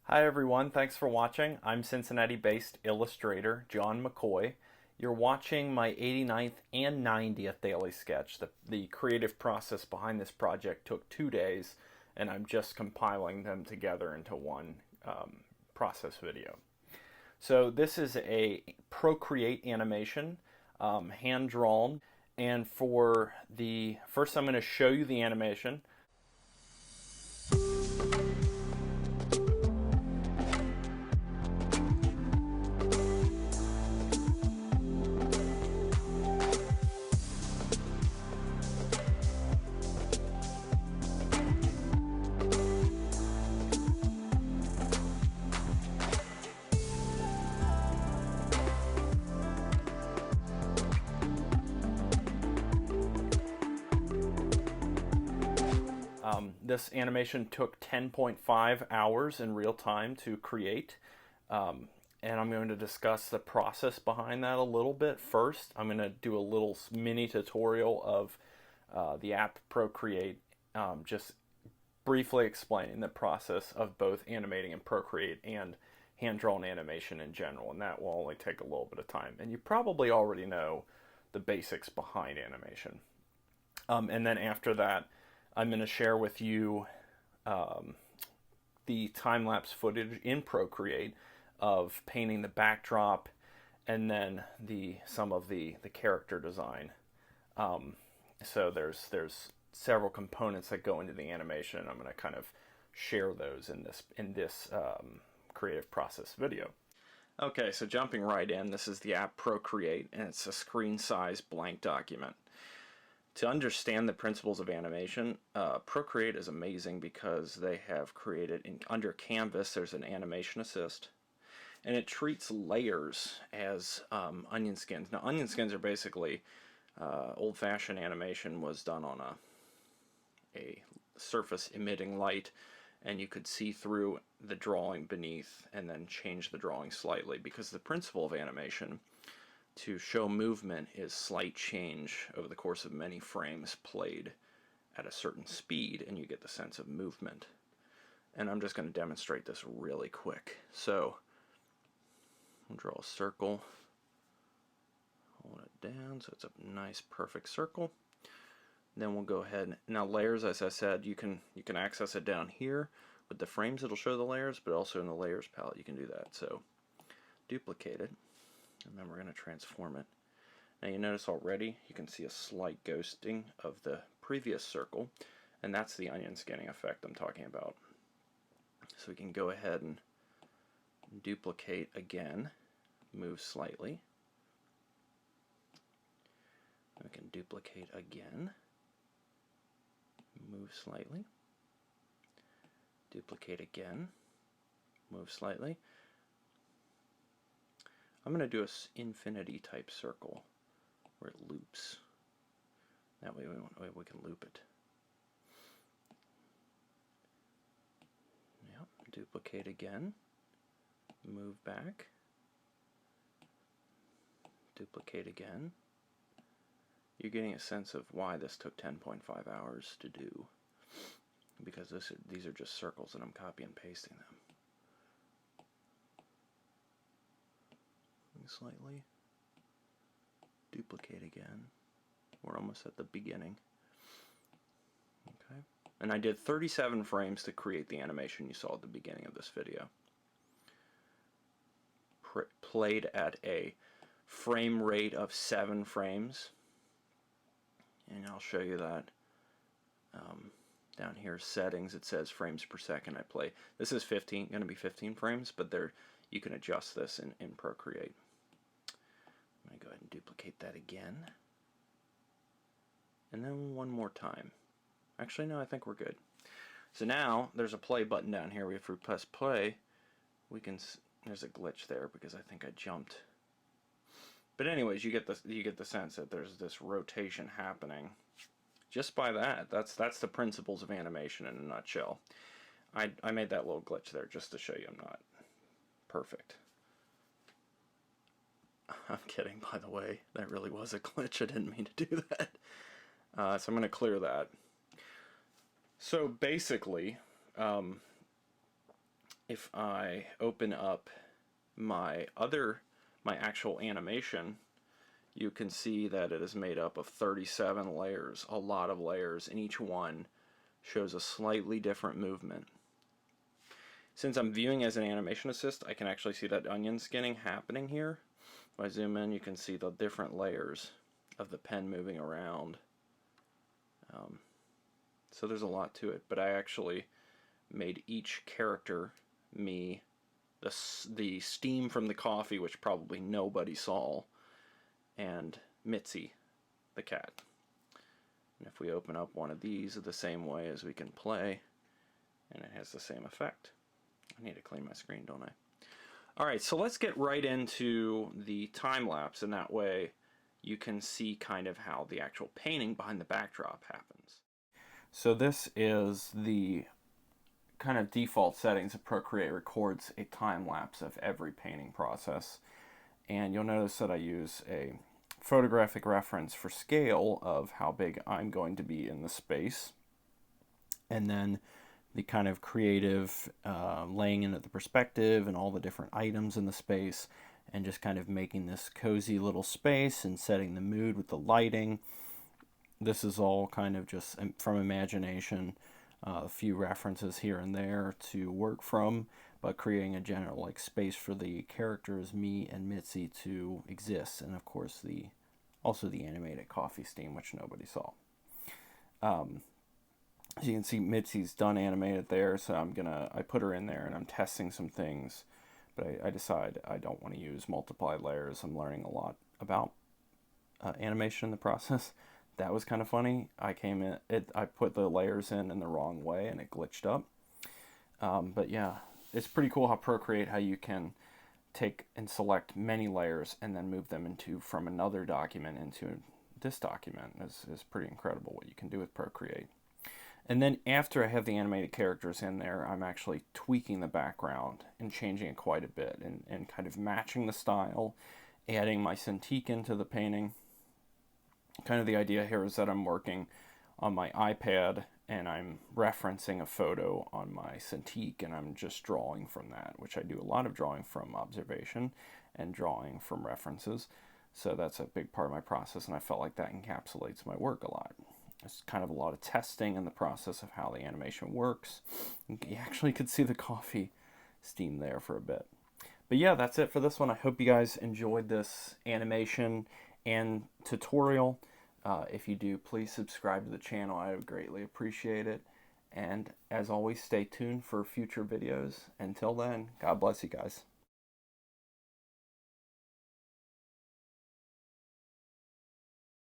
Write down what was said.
Hi everyone, thanks for watching. I'm Cincinnati-based illustrator John McCoy. You're watching my 89th and 90th daily sketch. The creative process behind this project took 2 days, and I'm just compiling them together into one process video. So this is a Procreate animation, hand-drawn, and for the first I'm going to show you the animation. This animation took 10.5 hours in real time to create, and I'm going to discuss the process behind that a little bit first. I'm going to do a little mini tutorial of the app Procreate, just briefly explaining the process of both animating in Procreate and hand-drawn animation in general, and that will only take a little bit of time. And you probably already know the basics behind animation. And then after that, I'm going to share with you the time-lapse footage in Procreate of painting the backdrop and then some of the character design. So there's several components that go into the animation, and I'm going to kind of share those in this creative process video. Okay, so jumping right in, this is the app Procreate, and it's a screen size blank document. To understand the principles of animation, Procreate is amazing because they have created, under Canvas, there's an animation assist, and it treats layers as onion skins. Now, onion skins are basically old-fashioned animation was done on a surface emitting light, and you could see through the drawing beneath and then change the drawing slightly, because the principle of animation to show movement is slight change over the course of many frames played at a certain speed, and you get the sense of movement. And I'm just going to demonstrate this really quick. So I'll draw a circle, hold it down so it's a nice perfect circle. Then we'll go ahead. Now layers, as I said, you can access it down here with the frames. It'll show the layers, but also in the layers palette you can do that. So duplicate it, and then we're going to transform it. Now you notice already you can see a slight ghosting of the previous circle, and that's the onion skinning effect I'm talking about. So we can go ahead and duplicate again, move slightly. We can duplicate again, move slightly, duplicate again, move slightly. I'm going to do an infinity type circle where it loops. That way we can loop it. Yep, duplicate again, move back, duplicate again. You're getting a sense of why this took 10.5 hours to do, because these are just circles and I'm copy and pasting them. Slightly, duplicate again. We're almost at the beginning. Okay, and I did 37 frames to create the animation you saw at the beginning of this video. Played at a frame rate of 7 frames, and I'll show you that. Down here, settings, it says frames per second I play. This is going to be 15 frames, but you can adjust this in Procreate. I'm going to go ahead and duplicate that again. And then one more time. Actually, no, I think we're good. So now there's a play button down here. If we press play, there's a glitch there because I think I jumped. But anyways, you get the sense that there's this rotation happening. Just by that, that's the principles of animation in a nutshell. I made that little glitch there just to show you I'm not perfect. I'm kidding, by the way. That really was a glitch. I didn't mean to do that. So I'm going to clear that. So basically, if I open up my actual animation, you can see that it is made up of 37 layers, a lot of layers, and each one shows a slightly different movement. Since I'm viewing as an animation assist, I can actually see that onion skinning happening here. If I zoom in, you can see the different layers of the pen moving around. So there's a lot to it, but I actually made each character me, the steam from the coffee, which probably nobody saw, and Mitzi, the cat. And if we open up one of these the same way as we can play, and it has the same effect. I need to clean my screen, don't I? Alright, so let's get right into the time lapse, and that way you can see kind of how the actual painting behind the backdrop happens. So this is the kind of default settings of Procreate. Records a time lapse of every painting process, and you'll notice that I use a photographic reference for scale of how big I'm going to be in the space, and then the kind of creative laying in of the perspective and all the different items in the space, and just kind of making this cozy little space and setting the mood with the lighting. This is all kind of just from imagination, a few references here and there to work from, but creating a general like space for the characters, me and Mitzi, to exist, and of course also the animated coffee steam, which nobody saw. As you can see, Mitzi's done animated there, so I put her in there and I'm testing some things, but I decide I don't want to use multiplied layers. I'm learning a lot about animation in the process. That was kind of funny. I put the layers in the wrong way and it glitched up. But yeah, it's pretty cool how Procreate, how you can take and select many layers and then move them from another document into this document. Is pretty incredible what you can do with Procreate. And then after I have the animated characters in there, I'm actually tweaking the background and changing it quite a bit and kind of matching the style, adding my Cintiq into the painting. Kind of the idea here is that I'm working on my iPad and I'm referencing a photo on my Cintiq, and I'm just drawing from that, which I do a lot of drawing from observation and drawing from references. So that's a big part of my process, and I felt like that encapsulates my work a lot. It's kind of a lot of testing in the process of how the animation works. You actually could see the coffee steam there for a bit. But yeah, that's it for this one. I hope you guys enjoyed this animation and tutorial. If you do, please subscribe to the channel. I would greatly appreciate it. And as always, stay tuned for future videos. Until then, God bless you guys.